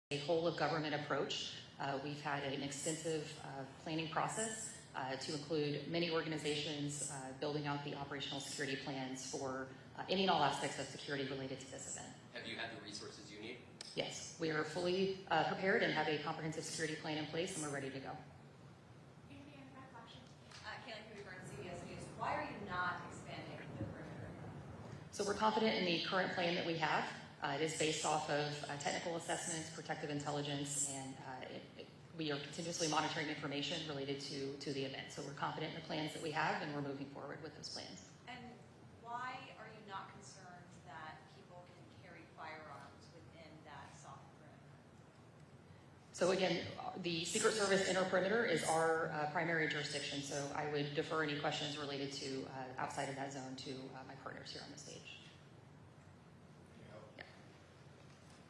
a whole of government approach. We've had an extensive planning process to include many organizations building out the operational security plans for any and all aspects of security related to this event. Have you had the resources you need? Yes, we are fully prepared and have a comprehensive security plan in place, and we're ready to go. Why are you not expanding the perimeter? So we're confident in the current plan that we have. It is based off of technical assessments, protective intelligence, and we are continuously monitoring information related to the event. So we're confident in the plans that we have, and we're moving forward with those plans. And why are you not concerned that people can carry firearms within that soft perimeter? So again, the Secret Service inner perimeter is our primary jurisdiction, so I would defer any questions related to outside of that zone to my partners here on the stage. Yeah.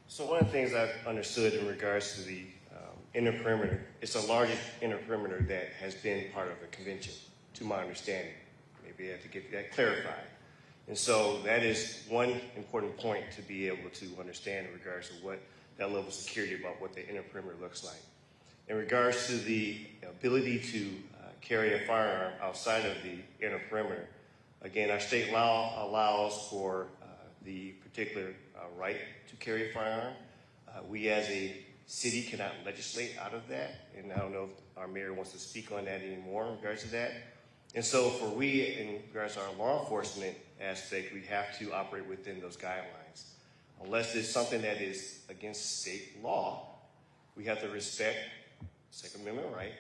So one of the things I've understood in regards to the inner perimeter, it's the largest inner perimeter that has been part of a convention, to my understanding. Maybe I have to get that clarified. And so that is one important point to be able to understand in regards to what that level of security about what the inner perimeter looks like. In regards to the ability to carry a firearm outside of the inner perimeter, again, our state law allows for the particular right to carry a firearm. We as a city cannot legislate out of that, and I don't know if our mayor wants to speak on that anymore in regards to that. And so for we, in regards to our law enforcement aspect, we have to operate within those guidelines. Unless it's something that is against state law, we have to respect Second Amendment right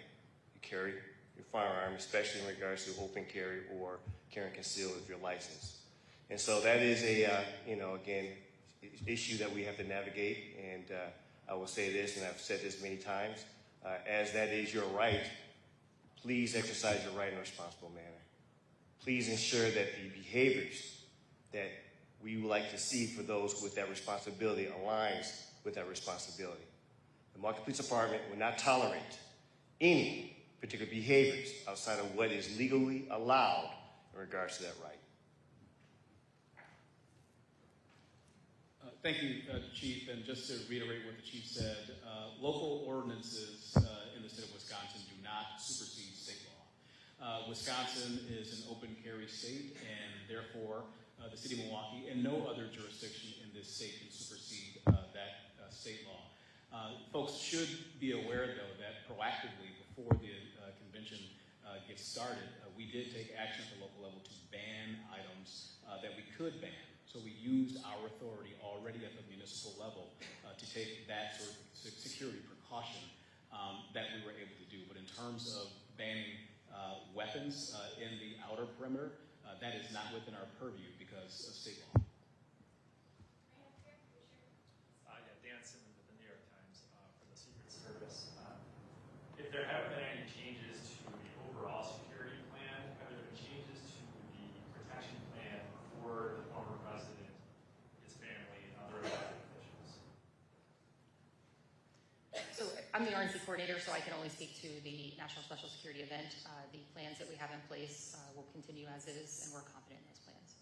to carry your firearm, especially in regards to open carry or carrying concealed if you're licensed. And so that is a, again, issue that we have to navigate. And I will say this, and I've said this many times, as that is your right, please exercise your right in a responsible manner. Please ensure that the behaviors that we would like to see for those with that responsibility aligns with that responsibility. The Market Police Department will not tolerate any particular behaviors outside of what is legally allowed in regards to that right. Thank you, Chief. And just to reiterate what the Chief said, local ordinances in the state of Wisconsin do not supersede state law. Wisconsin is an open carry state, and therefore the city of Milwaukee and no other jurisdiction in this state can supersede that state law. Folks should be aware, though, that proactively before the convention gets started, we did take action at the local level to ban items that we could ban. So we used our authority already at the municipal level to take that sort of security precaution that we were able to do. But in terms of banning weapons in the outer perimeter, that is not within our purview because of state law. Dan Simmons with the New York Times for the Secret Service. If there haven't been any changes to the overall security plan, have there been changes to the protection plan for the former president, his family, and other elected officials? So I'm the RNC coordinator, so I can only speak to the National Special Security event. The plans that we have in place will continue as is, and we're confident in those plans.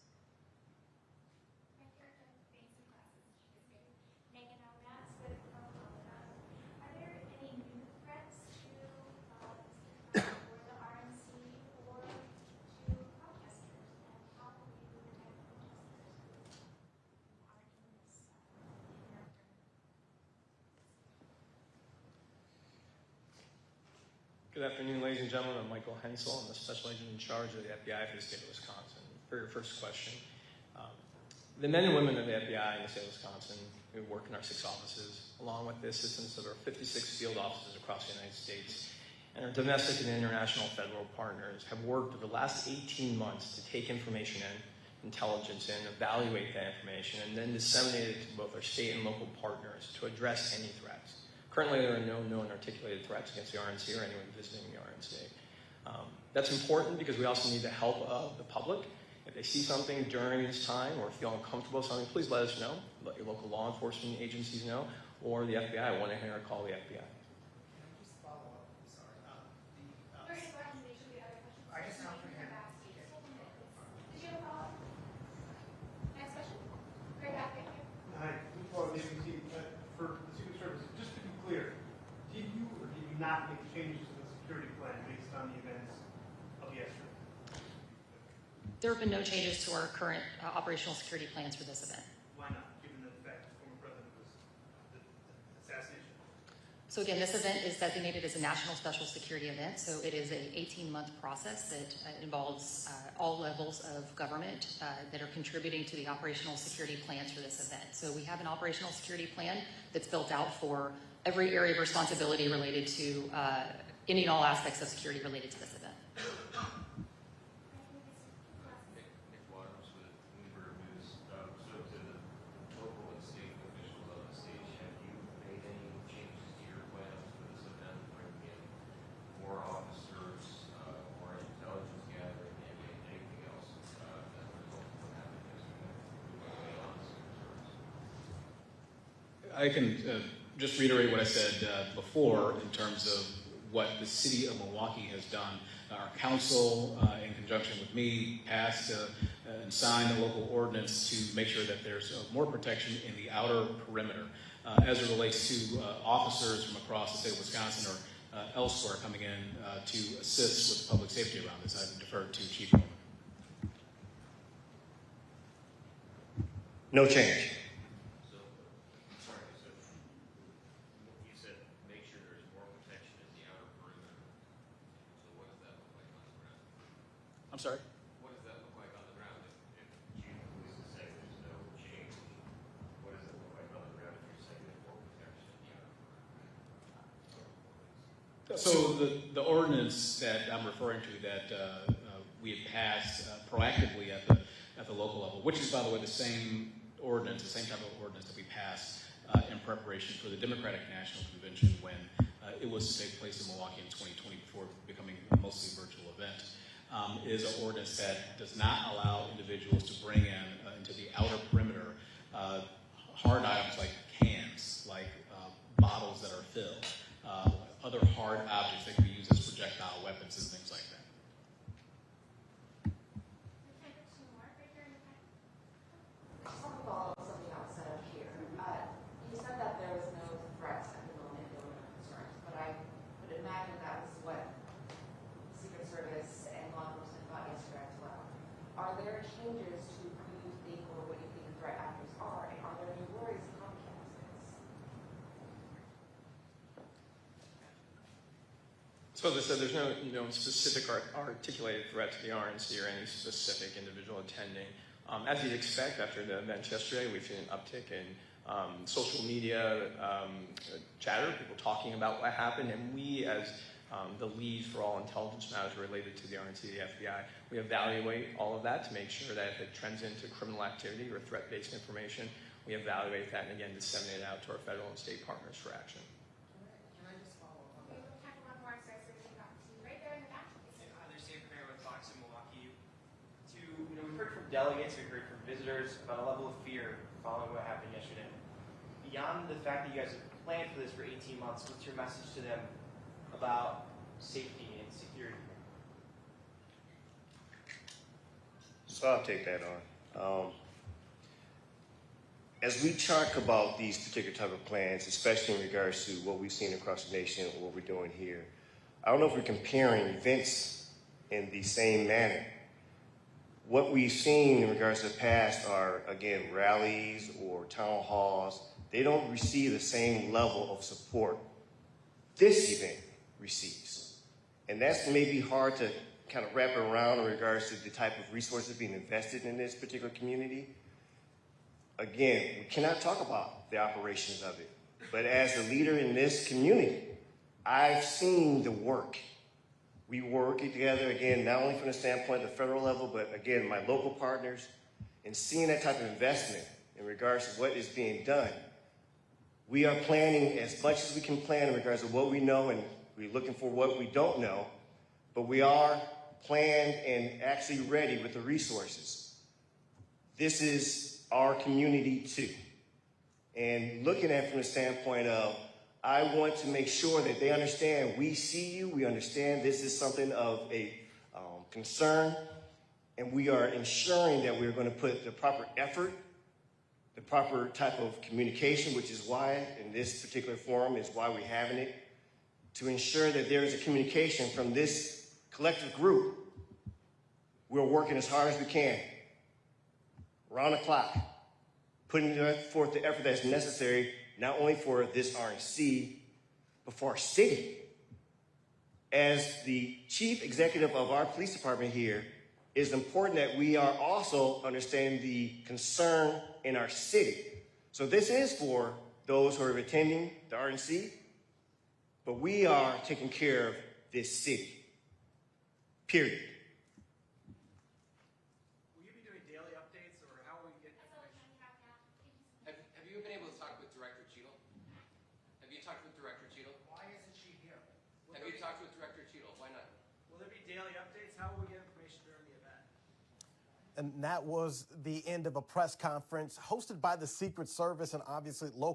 Are there any new threats to the RNC or to protesters? And how will you protect protesters who are in this Good afternoon, ladies and gentlemen. I'm Michael Hensel. I'm the special agent in charge of the FBI for the state of Wisconsin. For your first question, the men and women of the FBI in the state of Wisconsin who work in our 6 offices, along with the assistance of our 56 field offices across the United States, and our domestic and international federal partners, have worked over the last 18 months to take information in, intelligence in, evaluate that information, and then disseminate it to both our state and local partners to address any threats. Currently, there are no known articulated threats against the RNC or anyone visiting the RNC. That's important because we also need the help of the public. If they see something during this time or feel uncomfortable with something, please let us know. Let your local law enforcement agencies know, or the FBI, 1-800 call the FBI. Just follow up. Sorry. I just have for him. Did you have a follow-up? Next question. Right back there. Hi. Before leaving, for the Secret Service, just not make changes to the security plan based on the events of yesterday? There have been no changes to our current operational security plans for this event. Why not, given the fact the former president was the assassination? So again, this event is designated as a national special security event. So it is an 18-month process that involves all levels of government that are contributing to the operational security plans for this event. So we have an operational security plan that's built out for every area of responsibility related to any and all aspects of security related to this event. Nick Waters with Bloomberg News. So to the local and state officials on the stage, have you made any changes to your plans for this event, bringing in more officers, more intelligence gathering, and anything else as a result of what happened yesterday? I can just reiterate what I said before in terms of what the city of Milwaukee has done. Our council, in conjunction with me, passed and signed a local ordinance to make sure that there's more protection in the outer perimeter as it relates to officers from across the state of Wisconsin or elsewhere coming in to assist with public safety around this. I defer to Chief Bowman. No change. So, sorry, so you said make sure there's more protection in the outer perimeter. So what does that look like on the ground? I'm sorry? What does that look like on the ground if chief of police is saying there's no change? What does it look like on the ground if you're saying there's more protection in the outer perimeter? So the ordinance that I'm referring to that we had passed proactively at the local level, which is, by the way, the same ordinance, the same type of ordinance that we passed in preparation for the Democratic National Convention when it was to take place in Milwaukee in 2020 before becoming a mostly virtual event, is an ordinance that does not allow individuals to bring in into the outer perimeter hard items like cans, like bottles that are filled, other hard objects that can be used as projectile weapons and things like that. Just want to follow up something else said up here. You said that there was no threats at the moment, there were no concerns, but I would imagine that was what Secret Service and law enforcement thought yesterday as well. Are there changes to who you think or what you think the threat actors are, and are there any worries of copycats? So as I said, there's no specific articulated threat to the RNC or any specific individual attending. As you'd expect, after the event yesterday, we've seen an uptick in social media chatter, people talking about what happened, and we, as the lead for all intelligence matters related to the RNC, the FBI, we evaluate all of that to make sure that if it trends into criminal activity or threat-based information, we evaluate that and again disseminate it out to our federal and state partners for action. Can I just follow up on Okay, that? we'll have one more, so right there in the back. Hi, there's Dave Mayor with Fox in Milwaukee. We've heard from delegates, we've heard from visitors about a level of fear following what happened yesterday. Beyond the fact that you guys have planned for this for 18 months, what's your message to them about safety and security? So I'll take that on. As we talk about these particular type of plans, especially in regards to what we've seen across the nation and what we're doing here, I don't know if we're comparing events in the same manner. What we've seen in regards to the past are, again, rallies or town halls. They don't receive the same level of support this event receives. And that's maybe hard to kind of wrap around in regards to the type of resources being invested in this particular community. Again, we cannot talk about the operations of it. But as a leader in this community, I've seen the work. We work together, again, not only from the standpoint of the federal level, but again, my local partners, and seeing that type of investment in regards to what is being done. We are planning as much as we can plan in regards to what we know, and we're looking for what we don't know, but we are planned and actually ready with the resources. This is our community too. And looking at it from the standpoint of, I want to make sure that they understand we see you, we understand this is something of a concern, and we are ensuring that we're going to put the proper effort, the proper type of communication, which is why in this particular forum is why we're having it, to ensure that there is a communication from this collective group. We're working as hard as we can, around the clock, putting forth the effort that's necessary, not only for this RNC, but for our city. As the chief executive of our police department here, it is important that we are also understanding the concern in our city. So this is for those who are attending the RNC, but we are taking care of this city, period. Will you be doing daily updates, or how will you get That's all the information? time we have now. Thank you so much. Have you been able to talk with Director Cheadle? Have you talked with Director Cheadle? Why isn't she here? Have you talked with Director Cheadle? Why not? Will there be daily updates? How will we get information during the event? And that was the end of a press conference hosted by the Secret Service and obviously local